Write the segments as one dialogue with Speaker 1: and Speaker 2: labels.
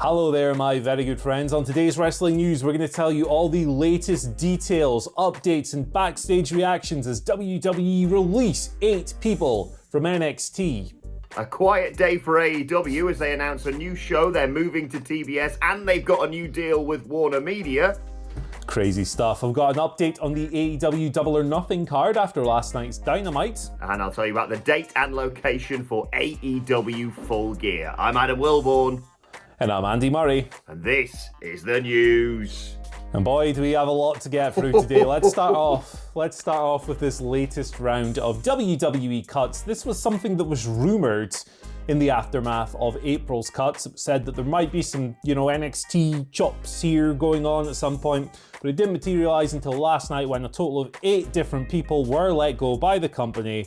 Speaker 1: Hello there, my very good friends. On today's Wrestling News, we're going to tell you all the latest details, updates, and backstage reactions as WWE release 8 people from NXT.
Speaker 2: A quiet day for AEW as they announce a new show, they're moving to TBS, and they've got a new deal with WarnerMedia.
Speaker 1: Crazy stuff. I've got an update on the AEW Double or Nothing card after last night's Dynamite.
Speaker 2: And I'll tell you about the date and location for AEW Full Gear. I'm Adam Wilborn.
Speaker 1: And I'm Andy Murray.
Speaker 2: And this is the news.
Speaker 1: And boy, do we have a lot to get through today. Let's start off with this latest round of WWE cuts. This was something that was rumoured in the aftermath of April's cuts. It said that there might be some, NXT chops here going on at some point, but it didn't materialise until last night when a total of 8 different people were let go by the company.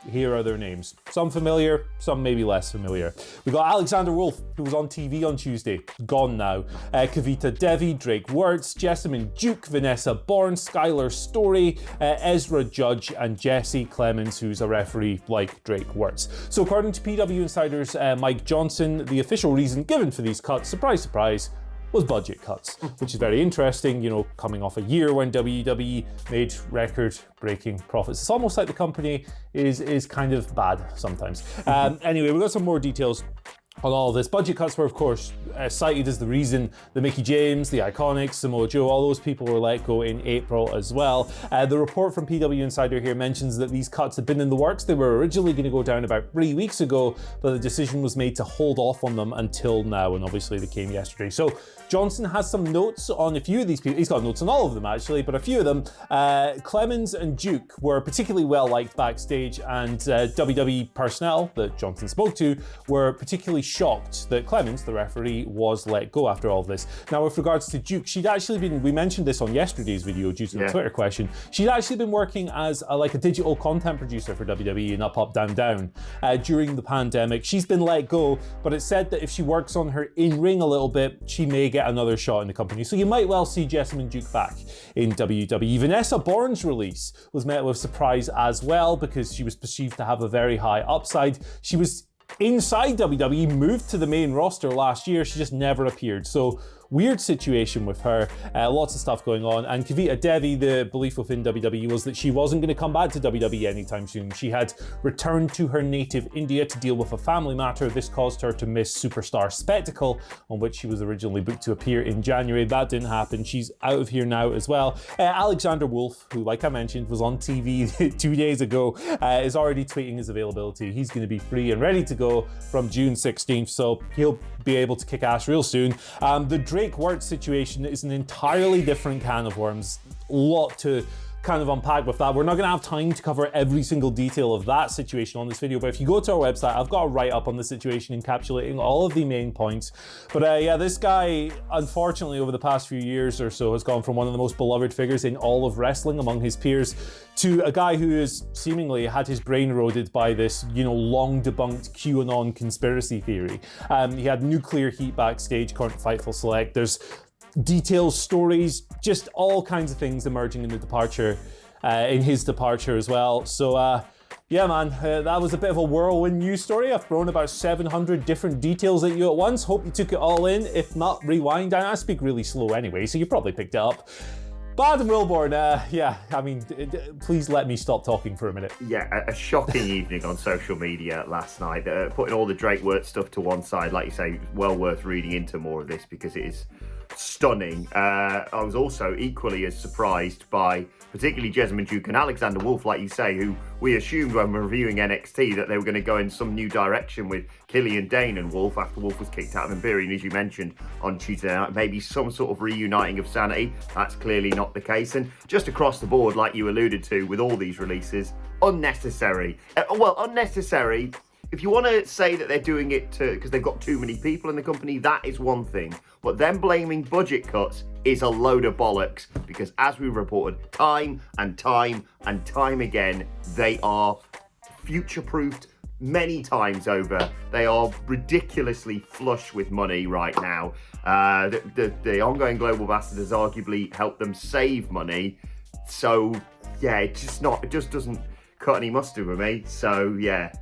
Speaker 1: Here are their names. Some familiar, some maybe less familiar. We got Alexander Wolf, who was on TV on Tuesday, gone now. Kavita Devi, Drake Wirtz, Jessamine Duke, Vanessa Bourne, Skylar Story, Ezra Judge, and Jesse Clemens, who's a referee like Drake Wirtz. So according to PW Insider's Mike Johnson, the official reason given for these cuts, surprise, surprise, was budget cuts, which is very interesting, coming off a year when WWE made record-breaking profits. It's almost like the company is kind of bad sometimes. Anyway, we've got some more details on all of this. Budget cuts were, of course, cited as the reason that Mickie James, the Iconics, Samoa Joe, all those people were let go in April as well. The report from PW Insider here mentions that these cuts had been in the works. They were originally going to go down about 3 weeks ago, but the decision was made to hold off on them until now, and obviously they came yesterday. So Johnson has some notes on a few of these people. He's got notes on all of them, actually, but a few of them. Clemens and Duke were particularly well liked backstage, and WWE personnel that Johnson spoke to were particularly shocked that Clemens, the referee, was let go after all of this. Now, with regards to Duke, she'd actually been, we mentioned this on yesterday's video due to the Twitter question, she'd actually been working as a digital content producer for WWE in Up, Up, Down, Down during the pandemic. She's been let go, but it's said that if she works on her in-ring a little bit, she may get another shot in the company. So you might well see Jessamine Duke back in WWE. Vanessa Bourne's release was met with surprise as well because she was perceived to have a very high upside. She was inside WWE, moved to the main roster last year, she just never appeared. So weird situation with her, lots of stuff going on. And Kavita Devi, the belief within WWE was that she wasn't going to come back to WWE anytime soon. She had returned to her native India to deal with a family matter. This caused her to miss Superstar Spectacle, on which she was originally booked to appear in January. That didn't happen. She's out of here now as well. Alexander Wolf, who, like I mentioned, was on TV 2 days ago, is already tweeting his availability. He's going to be free and ready to go from June 16th, so he'll be able to kick ass real soon. The Drake Wirtz situation is an entirely different can of worms. A lot to kind of unpack with that. We're not going to have time to cover every single detail of that situation on this video, but if you go to our website, I've got a write-up on the situation encapsulating all of the main points. But this guy, unfortunately, over the past few years or so, has gone from one of the most beloved figures in all of wrestling among his peers to a guy who has seemingly had his brain eroded by this, long debunked QAnon conspiracy theory. He had nuclear heat backstage, according to Fightful Select. There's details, stories, just all kinds of things emerging in his departure as well. So yeah, man, that was a bit of a whirlwind news story. I've thrown about 700 different details at you at once. Hope you took it all in. If not, rewind. I speak really slow anyway, so you probably picked it up. But Adam Wilborn, please let me stop talking for a minute.
Speaker 2: Yeah, a shocking evening on social media last night. Putting all the Drake Wirtz stuff to one side, like you say, well worth reading into more of this because it is stunning. I was also equally as surprised by particularly Jessamine Duke and Alexander Wolf, like you say, who we assumed when reviewing NXT that they were going to go in some new direction with Killian Dane and Wolf after Wolf was kicked out of Imperium, as you mentioned on Tuesday night. Maybe some sort of reuniting of sanity. That's clearly not the case. And just across the board, like you alluded to with all these releases, unnecessary. Unnecessary. If you want to say that they're doing it because they've got too many people in the company, that is one thing. But them blaming budget cuts is a load of bollocks because, as we reported time and time and time again, they are future-proofed many times over. They are ridiculously flush with money right now. The ongoing Global Bastard has arguably helped them save money. So, yeah, it just doesn't cut any mustard with me. So, yeah.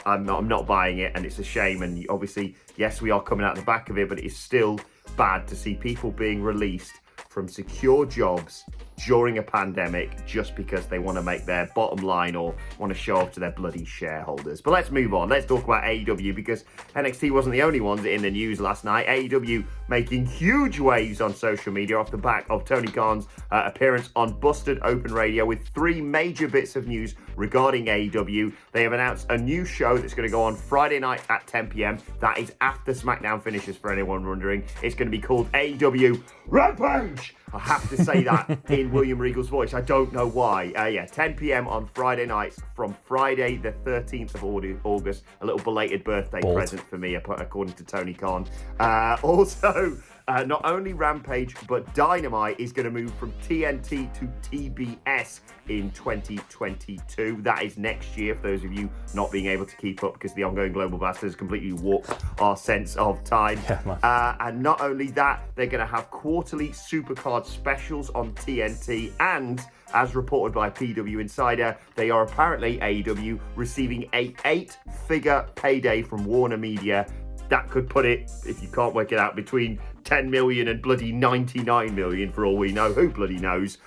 Speaker 2: I'm not buying it, and it's a shame. And obviously, yes, we are coming out the back of it, but it's still bad to see people being released from secure jobs during a pandemic just because they want to make their bottom line or want to show off to their bloody shareholders. But let's move on. Let's talk about AEW, because NXT wasn't the only ones in the news last night. AEW making huge waves on social media off the back of Tony Khan's appearance on Busted Open Radio with 3 major bits of news regarding AEW. They have announced a new show that's going to go on Friday night at 10 p.m. That is after SmackDown finishes, for anyone wondering. It's going to be called AEW Rampage. I have to say that in William Regal's voice. I don't know why. 10 p.m. on Friday nights from Friday the 13th of August. A little belated birthday present for me, according to Tony Khan. Also, not only Rampage, but Dynamite is going to move from TNT to TBS in 2022. That is next year, for those of you not being able to keep up because the ongoing global blast has completely warped our sense of time. And not only that, they're going to have quarterly supercard specials on TNT, and as reported by PW Insider, they are apparently, AEW, receiving a 8-figure payday from WarnerMedia. That could put it, if you can't work it out, between 10 million and bloody 99 million for all we know. Who bloody knows?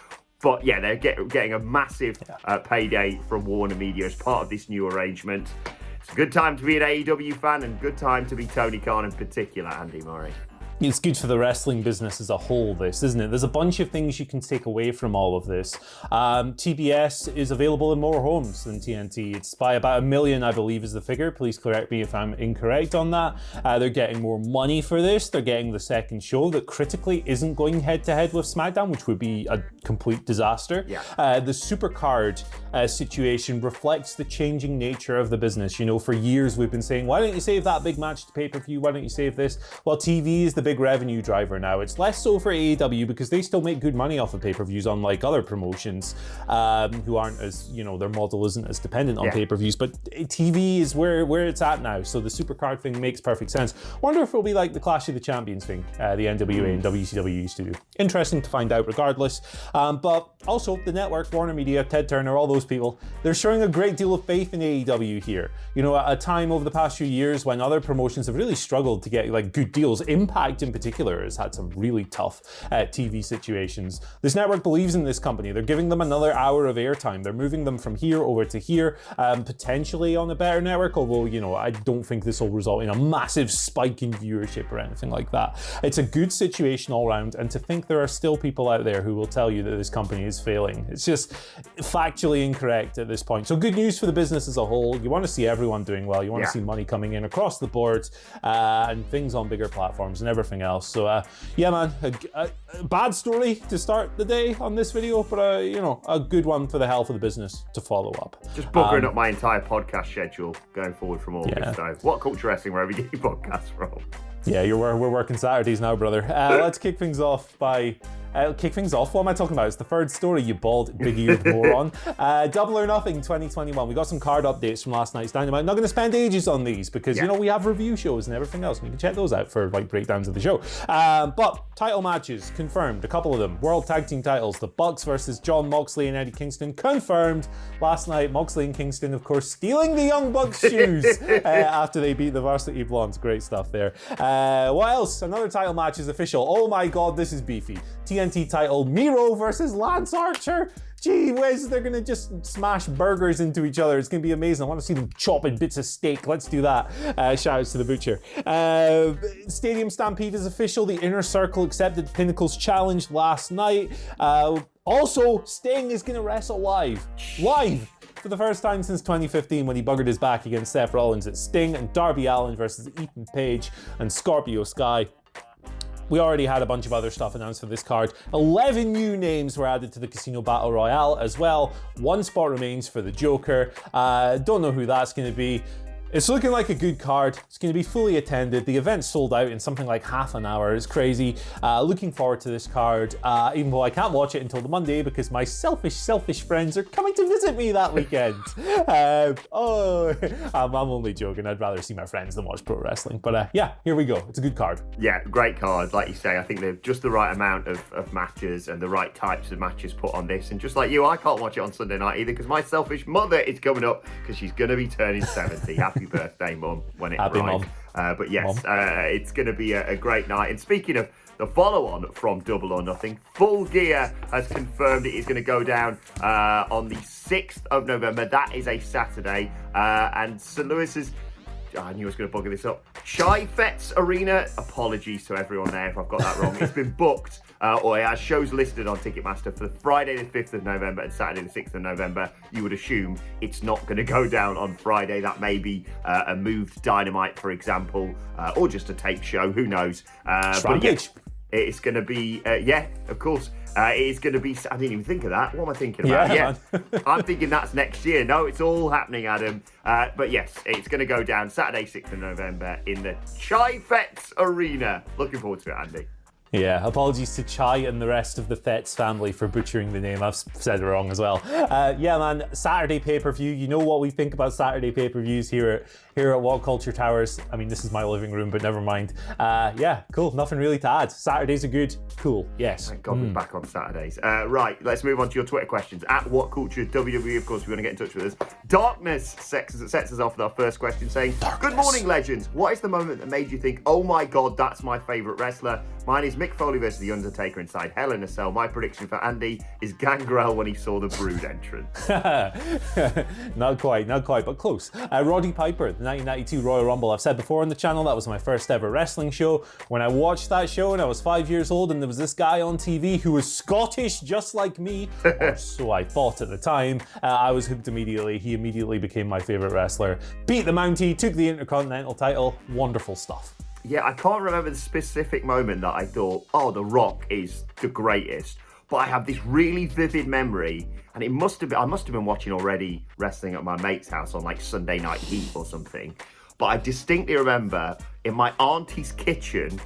Speaker 2: But yeah, they're getting a massive payday from WarnerMedia as part of this new arrangement. It's a good time to be an AEW fan and good time to be Tony Khan in particular, Andy Murray.
Speaker 1: It's good for the wrestling business as a whole, this, isn't it? There's a bunch of things you can take away from all of this. TBS is available in more homes than TNT. It's by about 1 million, I believe, is the figure. Please correct me if I'm incorrect on that. They're getting more money for this. They're getting the second show that critically isn't going head-to-head with SmackDown, which would be a complete disaster. The Supercard situation reflects the changing nature of the business. You know, for years we've been saying, why don't you save that big match to pay-per-view? Why don't you save this? Well, TV is the big revenue driver now. It's less so for AEW because they still make good money off of pay-per-views, unlike other promotions who aren't as, you know, their model isn't as dependent on pay-per-views. But TV is where it's at now. So the Supercard thing makes perfect sense. Wonder if it'll be like the Clash of the Champions thing the NWA and WCW used to do. Interesting to find out regardless. But also the network, WarnerMedia, Ted Turner, all those people, they're showing a great deal of faith in AEW here. You know, at a time over the past few years when other promotions have really struggled to get like good deals. Impact in particular has had some really tough TV situations. This network believes in this company. They're giving them another hour of airtime. They're moving them from here over to here, potentially on a better network, although, you know, I don't think this will result in a massive spike in viewership or anything like that. It's a good situation all around, and to think there are still people out there who will tell you that this company is failing, it's just factually incorrect at this point. So good news for the business as a whole. You want to see everyone doing well. You want to see money coming in across the board and things on bigger platforms and everything else. So yeah, man, a bad story to start the day on this video, but you know, a good one for the health of the business to follow up.
Speaker 2: Just buggering up my entire podcast schedule going forward from August. So WhatCulture Wrestling, wherever you get your podcasts from. Yeah,
Speaker 1: we're working Saturdays now, brother. Let's kick things off by... What am I talking about? It's the third story, you bald, big-eared moron. Double or Nothing 2021. We got some card updates from last night's Dynamite. I'm not going to spend ages on these because, you know, we have review shows and everything else. And you can check those out for, like, breakdowns of the show. But title matches confirmed. A couple of them. World Tag Team titles. The Bucks versus Jon Moxley and Eddie Kingston confirmed. Last night, Moxley and Kingston, of course, stealing the Young Bucks' shoes after they beat the Varsity Blondes. Great stuff there. What else? Another title match is official. Oh my God, this is beefy. TNT title, Miro versus Lance Archer. Gee whiz, they're gonna just smash burgers into each other. It's gonna be amazing. I want to see them chopping bits of steak. Let's do that. Shout outs to the butcher. Stadium Stampede is official. The Inner Circle accepted Pinnacle's challenge last night. Also, Sting is gonna wrestle live. For the first time since 2015 when he buggered his back against Seth Rollins. It's Sting and Darby Allin versus Ethan Page and Scorpio Sky. We already had a bunch of other stuff announced for this card. 11 new names were added to the Casino Battle Royale as well. 1 spot remains for the Joker. Don't know who that's going to be. It's looking like a good card. It's going to be fully attended. The event sold out in something like half an hour. It's crazy. Looking forward to this card, even though I can't watch it until the Monday because my selfish friends are coming to visit me that weekend. I'm only joking. I'd rather see my friends than watch pro wrestling. But yeah, here we go. It's a good card.
Speaker 2: Yeah, great card. Like you say, I think they're just the right amount of matches and the right types of matches put on this. And just like you, I can't watch it on Sunday night either because my selfish mother is coming up because she's going to be turning 70. Happy happy birthday, Mum, when it
Speaker 1: Happy
Speaker 2: arrives. But yes, it's going to be a great night. And speaking of the follow-on from Double or Nothing, Full Gear has confirmed it is going to go down on the 6th of November. That is a Saturday. And St. Louis is... I knew I was going to bugger this up. Chai Fets Arena. Apologies to everyone there if I've got that wrong. It's been booked, or it has shows listed on Ticketmaster for Friday the 5th of November and Saturday the 6th of November. You would assume it's not going to go down on Friday. That may be a moved Dynamite, for example, or just a tape show. Who knows? But yeah, it's going to be, of course. It is going to be... I didn't even think of that. What am I thinking about? I'm thinking that's next year. No, it's all happening, Adam. But yes, it's going to go down Saturday, 6th of November in the Chai Fets Arena. Looking forward to it, Andy.
Speaker 1: Yeah, apologies to Chai and the rest of the Fets family for butchering the name. I've said it wrong as well. Yeah, man, Saturday pay-per-view. You know what we think about Saturday pay-per-views here at WhatCulture Towers. I mean, this is my living room, but never mind. Yeah, cool. Nothing really to add. Saturdays are good. Cool. Yes.
Speaker 2: Thank God we're back on Saturdays. Right, let's move on to your Twitter questions. At WhatCulture WWE, of course, if you want to get in touch with us. Darkness sets us off with our first question saying, Good morning, legends. What is the moment that made you think, oh my God, that's my favourite wrestler? Mine is Mick Foley versus The Undertaker inside Hell in a Cell. My prediction for Andy is Gangrel when he saw the Brood entrance.
Speaker 1: Not quite, but close. Roddy Piper, the 1992 Royal Rumble. I've said before on the channel, that was my first ever wrestling show. When I watched that show and I was 5 years old and there was this guy on TV who was Scottish just like me, or so I thought at the time, I was hooked immediately. He immediately became my favourite wrestler. Beat the Mountie, took the Intercontinental title. Wonderful stuff.
Speaker 2: Yeah, I can't remember the specific moment that I thought, oh, The Rock is the greatest. But I have this really vivid memory, and I must have been watching already wrestling at my mate's house on like Sunday Night Heat or something. But I distinctly remember in my auntie's kitchen,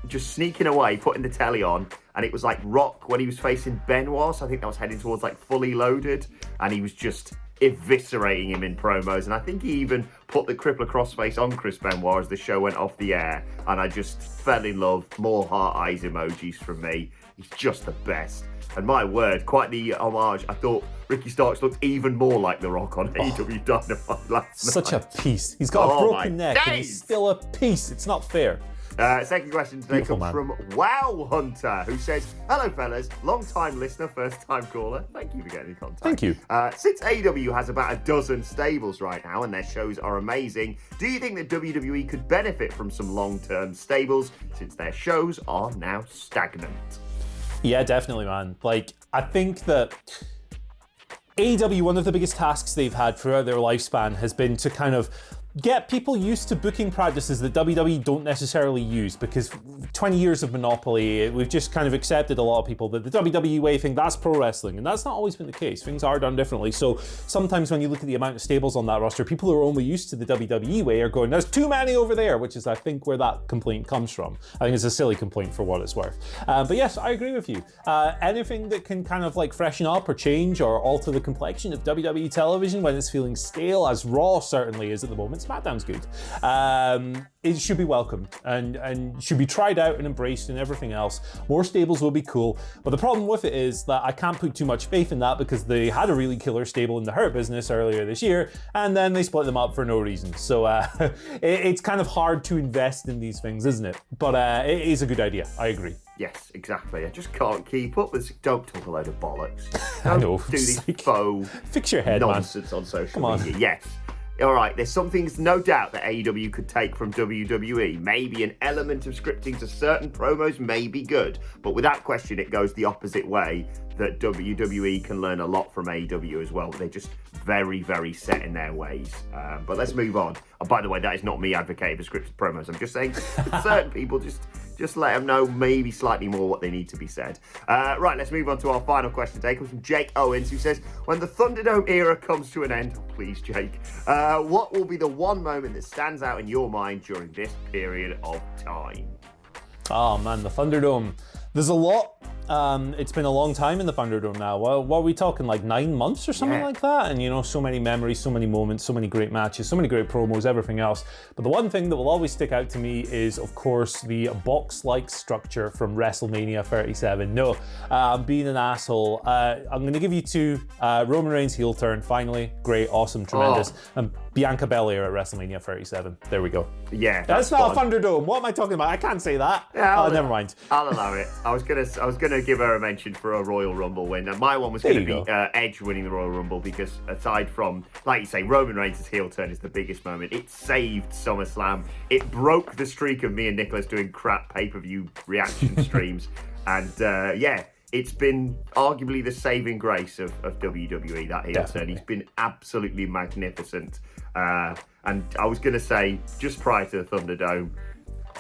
Speaker 2: just sneaking away, putting the telly on, and it was like Rock when he was facing Benoit. So I think that was heading towards like Fully Loaded, and he was just eviscerating him in promos, and I think he even put the crippler crossface on Chris Benoit as the show went off the air, and I just fell in love. More heart eyes emojis from me. He's just the best. And my word, quite the homage. I thought Ricky Starks looked even more like The Rock on AEW Dynamite last night.
Speaker 1: Such a piece. He's got a broken neck and he's still a piece. It's not fair.
Speaker 2: Second question today comes from Wow Hunter, who says, hello fellas, long time listener, first time caller. Thank you for getting in contact.
Speaker 1: Thank you.
Speaker 2: Since AEW has about a dozen stables right now and their shows are amazing, do you think that WWE could benefit from some long-term stables since their shows are now stagnant?
Speaker 1: Yeah, definitely, man. Like, I think that AEW, one of the biggest tasks they've had throughout their lifespan has been to kind of get people used to booking practices that WWE don't necessarily use, because 20 years of monopoly, we've just kind of accepted a lot of people that the WWE way think that's pro wrestling, and that's not always been the case. Things are done differently. So sometimes when you look at the amount of stables on that roster, people who are only used to the WWE way are going, there's too many over there, which is, I think, where that complaint comes from. I think it's a silly complaint for what it's worth. But yes, I agree with you. Anything that can kind of like freshen up or change or alter the complexion of WWE television when it's feeling stale, as Raw certainly is at the moment. SmackDown's good. It should be welcomed and should be tried out and embraced and everything else. More stables will be cool, but the problem with it is that I can't put too much faith in that, because they had a really killer stable in the Hurt Business earlier this year, and then they split them up for no reason. So it's kind of hard to invest in these things, isn't it? But it is a good idea. I agree.
Speaker 2: Yes, exactly. I just can't keep up with. Don't talk a load of bollocks.
Speaker 1: I know.
Speaker 2: Do this faux
Speaker 1: fix your head,
Speaker 2: nonsense
Speaker 1: man.
Speaker 2: On social media. Yes. All right, there's some things, no doubt, that AEW could take from WWE. Maybe an element of scripting to certain promos may be good, but without question, it goes the opposite way, that WWE can learn a lot from AEW as well. They're just very, very set in their ways. But let's move on. Oh, by the way, that is not me advocating for scripted promos. I'm just saying certain people just let them know maybe slightly more what they need to be said. Right, let's move on to our final question today. It comes from Jake Owens, who says, when the Thunderdome era comes to an end, please, Jake, what will be the one moment that stands out in your mind during this period of time?
Speaker 1: Oh man, the Thunderdome. There's a lot. It's been a long time in the Thunderdome now. Well, what are we talking, like 9 months or something like that? And, you know, so many memories, so many moments, so many great matches, so many great promos, everything else. But the one thing that will always stick out to me is, of course, the box-like structure from WrestleMania 37. No, I'm being an asshole. I'm going to give you two. Roman Reigns heel turn, finally. Great, awesome, tremendous. And Bianca Belair at WrestleMania 37. There we go.
Speaker 2: Yeah,
Speaker 1: that's not a Thunderdome. What am I talking about? I can't say that.
Speaker 2: Yeah,
Speaker 1: never mind.
Speaker 2: I'll allow it. I was gonna give her a mention for a Royal Rumble win. And my one was going to be Edge winning the Royal Rumble because aside from, like you say, Roman Reigns' heel turn is the biggest moment. It saved SummerSlam. It broke the streak of me and Nicholas doing crap pay-per-view reaction streams. And it's been arguably the saving grace of WWE, that heel turn. He's been absolutely magnificent. And I was going to say, just prior to the Thunderdome,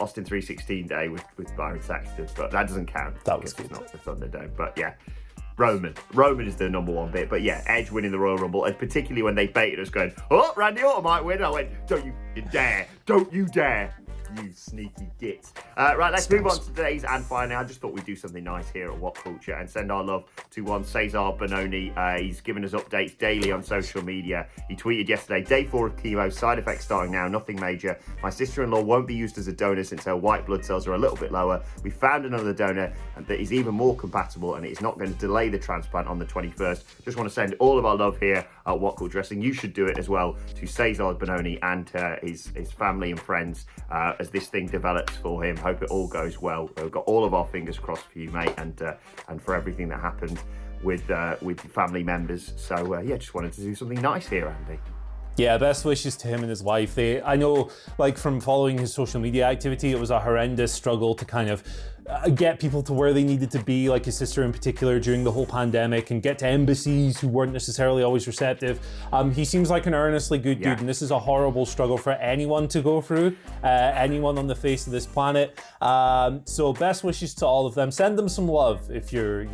Speaker 2: Austin 316 Day with Byron Saxton, but that doesn't count.
Speaker 1: That was good.
Speaker 2: It's not the Thunderdome, but yeah. Roman is the number one bit, but yeah, Edge winning the Royal Rumble, and particularly when they baited us going, oh, Randy Orton might win. I went, don't you dare, you sneaky gits. Right, let's move on to today's and finally. I just thought we'd do something nice here at WhatCulture and send our love to one Cesar Bononi. He's given us updates daily on social media. He tweeted yesterday, day 4 of chemo, side effects starting now, nothing major. My sister-in-law won't be used as a donor since her white blood cells are a little bit lower. We found another donor that is even more compatible and it is not going to delay the transplant on the 21st. Just want to send all of our love here at WhatCulture Wrestling. You should do it as well to Cesar Bononi and his family and friends as this thing develops for him. Hope it all goes well. We've got all of our fingers crossed for you, mate, and for everything that happened with your family members. So just wanted to do something nice here, Andy.
Speaker 1: Yeah, best wishes to him and his wife. I know, like, from following his social media activity, it was a horrendous struggle to kind of get people to where they needed to be, like his sister in particular, during the whole pandemic, and get to embassies who weren't necessarily always receptive. He seems like an earnestly good dude, and this is a horrible struggle for anyone to go through, anyone on the face of this planet. So best wishes to all of them. Send them some love if you're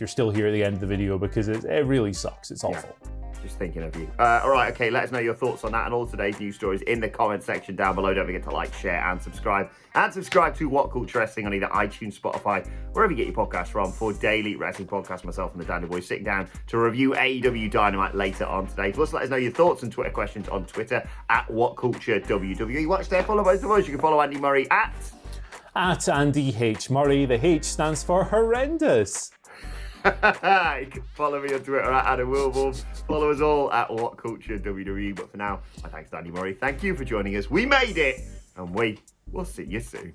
Speaker 1: still here at the end of the video, because it really sucks. It's awful.
Speaker 2: Just thinking of you. All right, okay, let us know your thoughts on that and all today's news stories in the comment section down below. Don't forget to like, share, and subscribe. And subscribe to WhatCulture Wrestling on either iTunes, Spotify, wherever you get your podcasts from, for daily wrestling podcasts. Myself and the Dandy Boys sitting down to review AEW Dynamite later on today. Plus, let us know your thoughts and Twitter questions on Twitter at WhatCultureWWE. Watch there, follow both of us. You can follow Andy Murray at
Speaker 1: Andy H. Murray. The H stands for horrendous.
Speaker 2: You can follow me on Twitter at Adam Wilborn. Follow us all at WhatCulture WWE. But for now, my thanks to Andy Murray. Thank you for joining us. We made it, and we will see you soon.